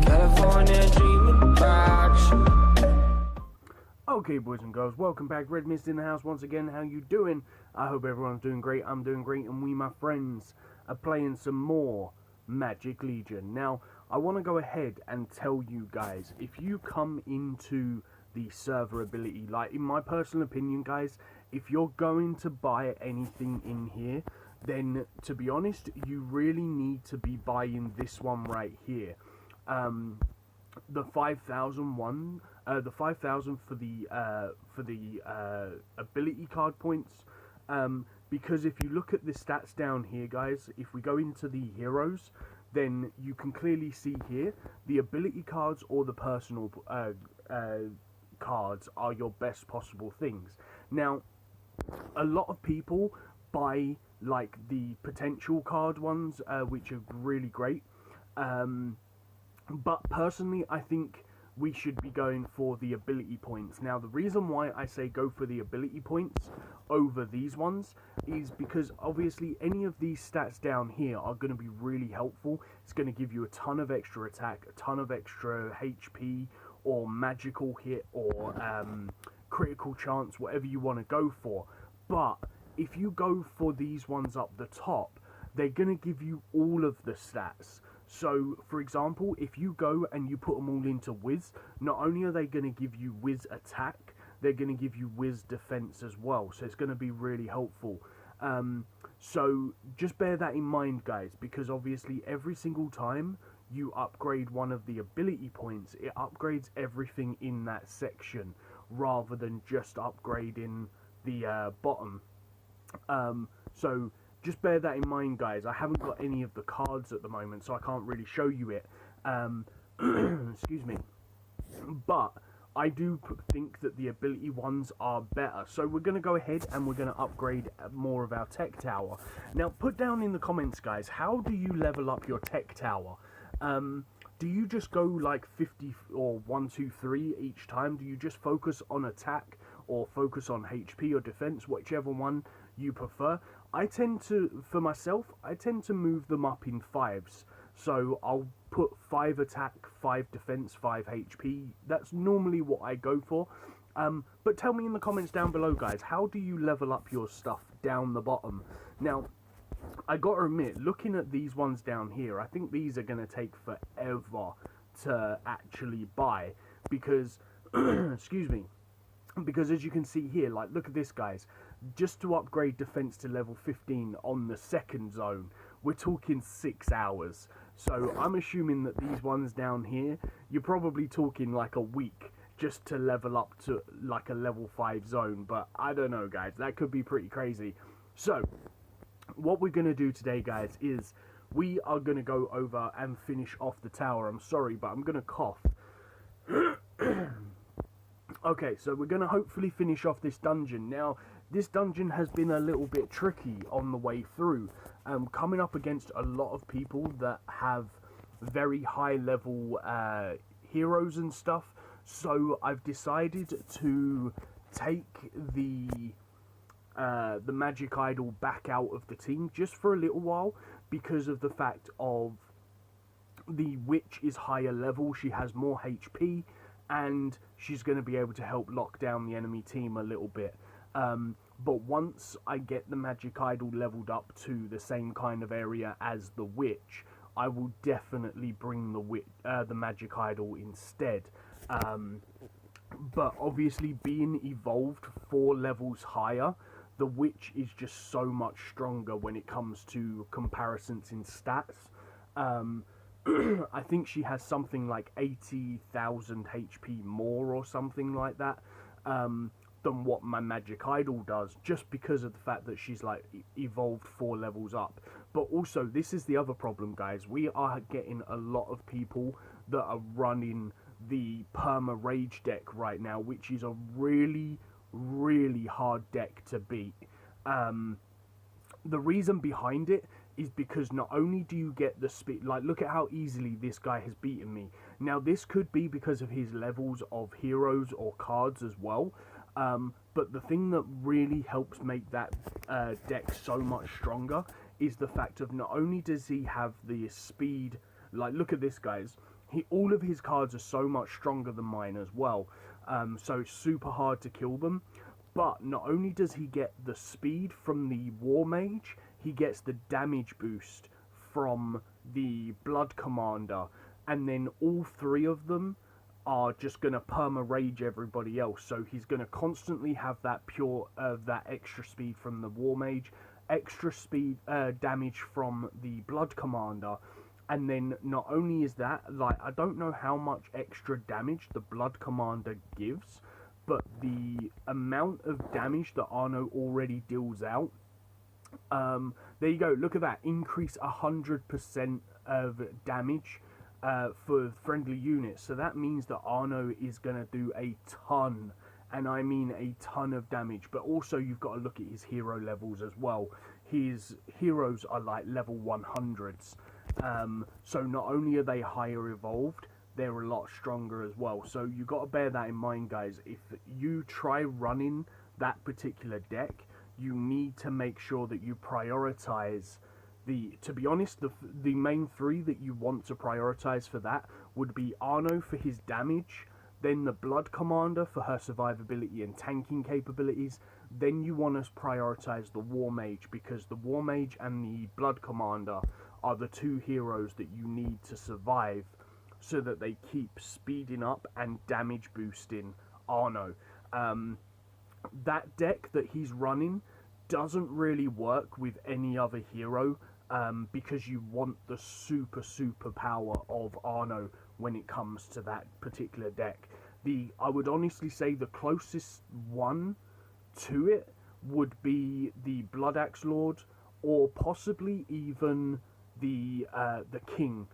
California dreaming about you. Okay, boys and girls, welcome back. Redmissed in the house once again. How you doing? I hope everyone's doing great. I'm doing great, and we, my friends, are playing some more Magic Legion. Now, I want to go ahead and tell you guys, if you come into the server ability, like in my personal opinion, guys, if you're going to buy anything in here, then to be honest, you really need to be buying this one right here. The 5,000 one, the 5,000 for the ability card points, because if you look at the stats down here, guys, if we go into the heroes, then you can clearly see here the ability cards or the personal cards are your best possible things. Now, a lot of people buy like the potential card ones, which are really great. But personally, I think we should be going for the ability points. Now, the reason why I say go for the ability points over these ones is because obviously any of these stats down here are going to be really helpful. It's going to give you a ton of extra attack, a ton of extra HP, or magical hit, or critical chance, whatever you want to go for. But if you go for these ones up the top, they're going to give you all of the stats. So, for example, if you go and you put them all into Wiz, not only are they going to give you Wiz attack, they're going to give you Wiz defense as well. So it's going to be really helpful. So just bear that in mind, guys, because obviously every single time you upgrade one of the ability points, it upgrades everything in that section rather than just upgrading the bottom. So just bear that in mind, guys. I haven't got any of the cards at the moment, so I can't really show you it. Excuse me. But I do think that the ability ones are better. So we're going to go ahead and we're going to upgrade more of our tech tower. Now, put down in the comments, guys, how do you level up your tech tower? Do you just go like 50 or 1, 2, 3 each time? Do you just focus on attack or focus on HP or defense, whichever one you prefer? I tend to, for myself, I tend to move them up in 5s. So I'll put 5 attack, 5 defense, 5 HP. That's normally what I go for. But tell me in the comments down below, guys, how do you level up your stuff down the bottom? Now, I gotta admit, looking at these ones down here, I think these are gonna take forever to actually buy, because, excuse me, because as you can see here, like, look at this, guys, just to upgrade defense to level 15 on the second zone, we're talking 6 hours. So I'm assuming that these ones down here, you're probably talking like a week just to level up to like a level 5 zone. But I don't know, guys, that could be pretty crazy. So what we're going to do today, guys, is we are going to go over and finish off the tower. I'm sorry, but I'm going to cough. Okay, so we're going to hopefully finish off this dungeon. Now, this dungeon has been a little bit tricky on the way through, coming up against a lot of people that have very high level heroes and stuff. So I've decided to take the magic idol back out of the team just for a little while, because of the fact of the witch is higher level, she has more HP, and she's going to be able to help lock down the enemy team a little bit. But once I get the magic idol leveled up to the same kind of area as the witch, I will definitely bring the magic idol instead. But obviously, being evolved 4 levels higher, the witch is just so much stronger when it comes to comparisons in stats. I think she has something like 80,000 HP more or something like that, than what my magic idol does, just because of the fact that she's like evolved 4 levels up. But also, this is the other problem, guys. We are getting a lot of people that are running the perma rage deck right now, which is a really, really hard deck to beat. The reason behind it is because not only do you get the speed, like, look at how easily this guy has beaten me. Now, this could be because of his levels of heroes or cards as well, But the thing that really helps make that deck so much stronger is the fact of not only does he have the speed, like look at this, guys. All of his cards are so much stronger than mine as well, so it's super hard to kill them. But not only does he get the speed from the War Mage, he gets the damage boost from the Blood Commander, and then all three of them are just going to perma-rage everybody else. So he's going to constantly have that that extra speed from the War Mage, extra speed damage from the Blood Commander, and then not only is that, like, I don't know how much extra damage the Blood Commander gives, but the amount of damage that Arno already deals out, there you go, look at that, increase 100% of damage for friendly units. So that means that Arno is going to do a ton, and I mean a ton of damage. But also you've got to look at his hero levels as well. His heroes are like level 100s. So not only are they higher evolved, they're a lot stronger as well. So you got to bear that in mind, guys. If you try running that particular deck, you need to make sure that you prioritize to be honest, the main three that you want to prioritize for that would be Arno for his damage, then the Blood Commander for her survivability and tanking capabilities, then you want to prioritize the War Mage, because the War Mage and the Blood Commander are the two heroes that you need to survive, so that they keep speeding up and damage boosting Arno. That deck that he's running doesn't really work with any other hero, because you want the super power of Arno when it comes to that particular deck. I would honestly say the closest one to it would be the Blood Axe Lord, or possibly even the King,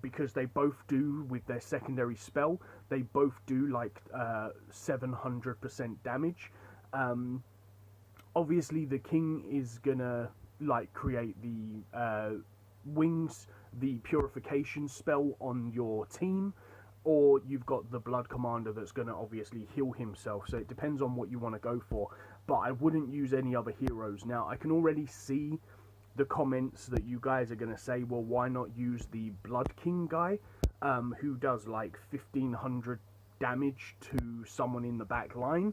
because they both do, with their secondary spell, they both do like 700% damage. Obviously the King is gonna like create the wings, the purification spell on your team, or you've got the Blood Commander that's going to obviously heal himself. So it depends on what you want to go for, but I wouldn't use any other heroes. Now I can already see the comments that you guys are going to say, well, why not use the Blood King guy, who does like 1500 damage to someone in the back line.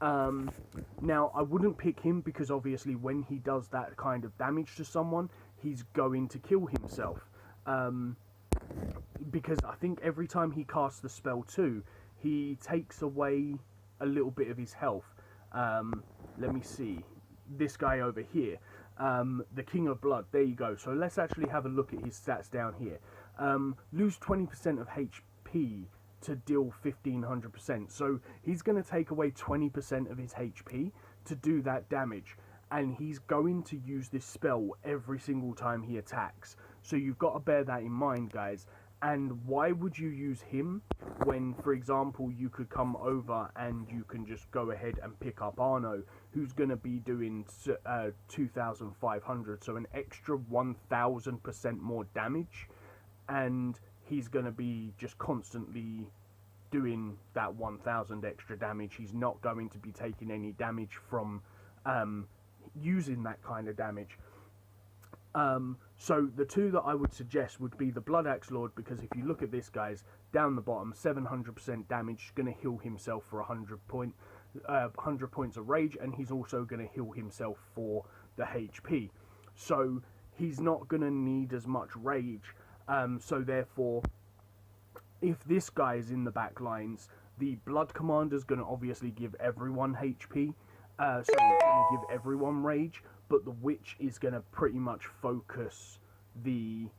Now I wouldn't pick him, because obviously when he does that kind of damage to someone, he's going to kill himself, because I think every time he casts the spell too, he takes away a little bit of his health. Let me see, this guy over here, the King of Blood, there you go. So let's actually have a look at his stats down here. Lose 20% of HP to deal 1500%. So he's going to take away 20% of his HP to do that damage, and he's going to use this spell every single time he attacks. So you've got to bear that in mind, guys. And why would you use him when, for example, you could come over and you can just go ahead and pick up Arno, who's going to be doing 2500, so an extra 1000% more damage, and he's going to be just constantly doing that 1000 extra damage. He's not going to be taking any damage from using that kind of damage. So the two that I would suggest would be the Blood Axe Lord, because if you look at this, guys, down the bottom, 700% damage, going to heal himself for 100 points of rage, and he's also going to heal himself for the HP. So he's not going to need as much rage. So therefore, if this guy is in the back lines, the Blood Commander's going to obviously give everyone HP. So he's going to give everyone rage, but the Witch is going to pretty much focus the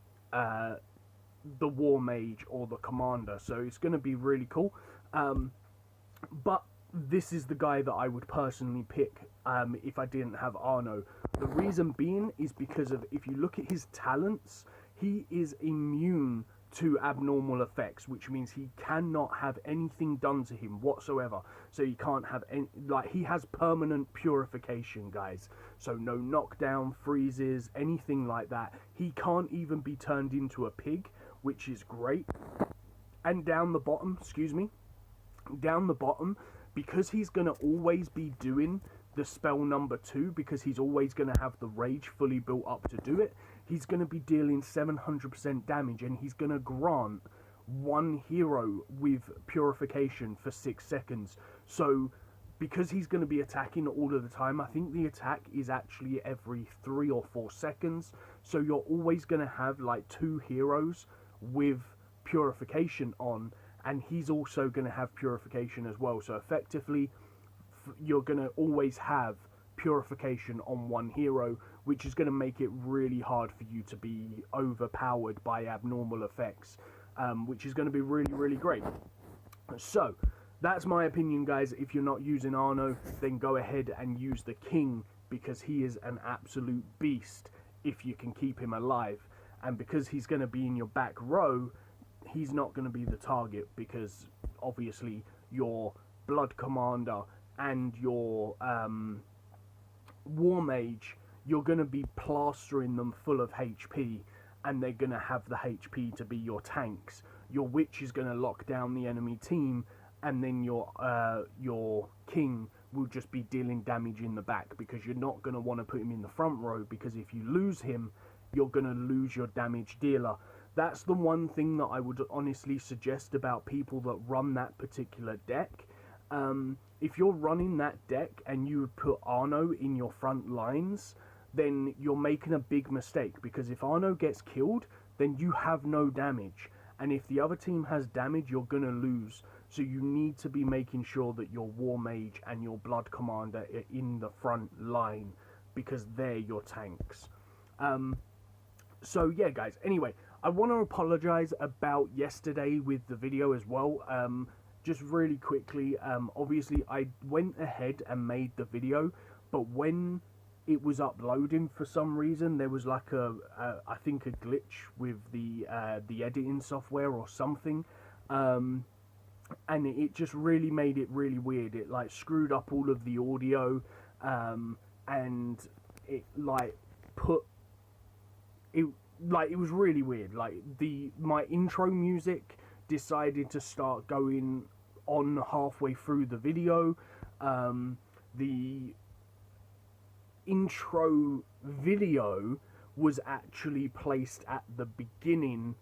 War Mage or the Commander. So it's going to be really cool. But this is the guy that I would personally pick if I didn't have Arno. The reason being is because of, if you look at his talents, he is immune to abnormal effects, which means he cannot have anything done to him whatsoever. So he can't have any, like, he has permanent purification, guys. So no knockdown, freezes, anything like that. He can't even be turned into a pig, which is great. And down the bottom, down the bottom, because he's going to always be doing the spell number 2, because he's always going to have the rage fully built up to do it, he's going to be dealing 700% damage, and he's going to grant one hero with purification for 6 seconds. So because he's going to be attacking all of the time, I think the attack is actually every 3 or 4 seconds. So you're always going to have like 2 heroes with purification on, and he's also going to have purification as well. So effectively, you're going to always have purification on one hero, which is going to make it really hard for you to be overpowered by abnormal effects, which is going to be really, really great. So that's my opinion, guys. If you're not using Arno, then go ahead and use the King, because he is an absolute beast if you can keep him alive. And because he's going to be in your back row, he's not going to be the target, because obviously your Blood Commander and your War Mage, you're going to be plastering them full of HP, and they're going to have the HP to be your tanks. Your Witch is going to lock down the enemy team, and then your King will just be dealing damage in the back, because you're not going to want to put him in the front row, because if you lose him, you're going to lose your damage dealer. That's the one thing that I would honestly suggest about people that run that particular deck. If you're running that deck and you put Arno in your front lines, then you're making a big mistake, because if Arno gets killed, then you have no damage, and if the other team has damage, you're going to lose. So you need to be making sure that your War Mage and your Blood Commander are in the front line, because they're your tanks. So yeah, guys, anyway, I want to apologize about yesterday with the video as well. Just really quickly, obviously I went ahead and made the video, but when it was uploading, for some reason there was like I think a glitch with the editing software or something, and it just really made it really weird. It like screwed up all of the audio, and it like put it like, it was really weird. Like my intro music decided to start going on halfway through the video. The intro video was actually placed at the beginning,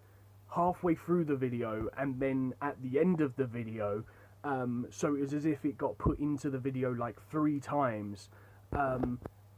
halfway through the video, and then at the end of the video. So it was as if it got put into the video like 3 times.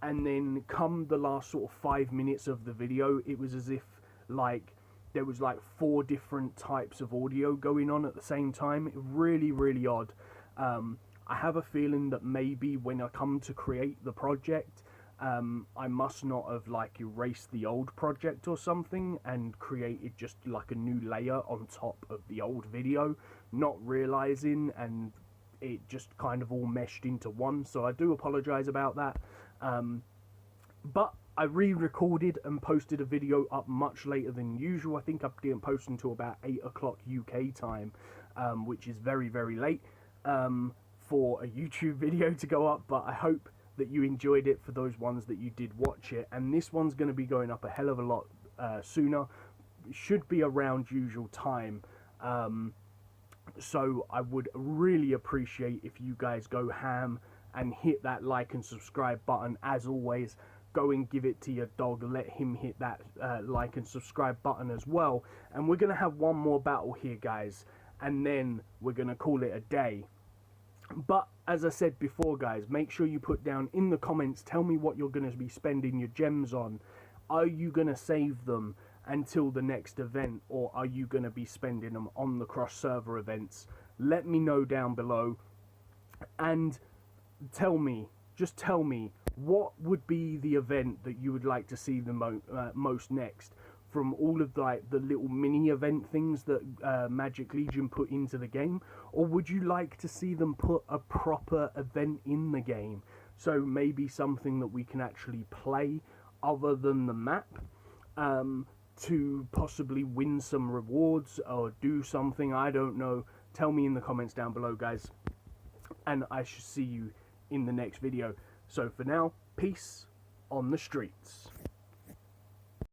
And then come the last sort of 5 minutes of the video, it was as if like there was like 4 different types of audio going on at the same time. Really, really odd. I have a feeling that maybe when I come to create the project, I must not have like erased the old project or something and created just like a new layer on top of the old video, not realizing, and it just kind of all meshed into one. So I do apologize about that. But I re-recorded and posted a video up much later than usual. I think I didn't post until about 8 o'clock UK time, which is very, very late for a YouTube video to go up. But I hope that you enjoyed it, for those ones that you did watch it. And this one's going to be going up a hell of a lot sooner. It should be around usual time. So I would really appreciate if you guys go ham and hit that like and subscribe button. As always, go and give it to your dog. Let him hit that like and subscribe button as well. And we're going to have one more battle here, guys, and then we're going to call it a day. But as I said before, guys, make sure you put down in the comments, tell me what you're going to be spending your gems on. Are you going to save them until the next event, or are you going to be spending them on the cross-server events? Let me know down below, and tell me, just tell me, what would be the event that you would like to see the most next, from all of like the little mini event things that Magic Legion put into the game? Or would you like to see them put a proper event in the game? So maybe something that we can actually play other than the map, to possibly win some rewards or do something. I don't know. Tell me in the comments down below, guys, and I shall see you in the next video. So for now, peace on the streets.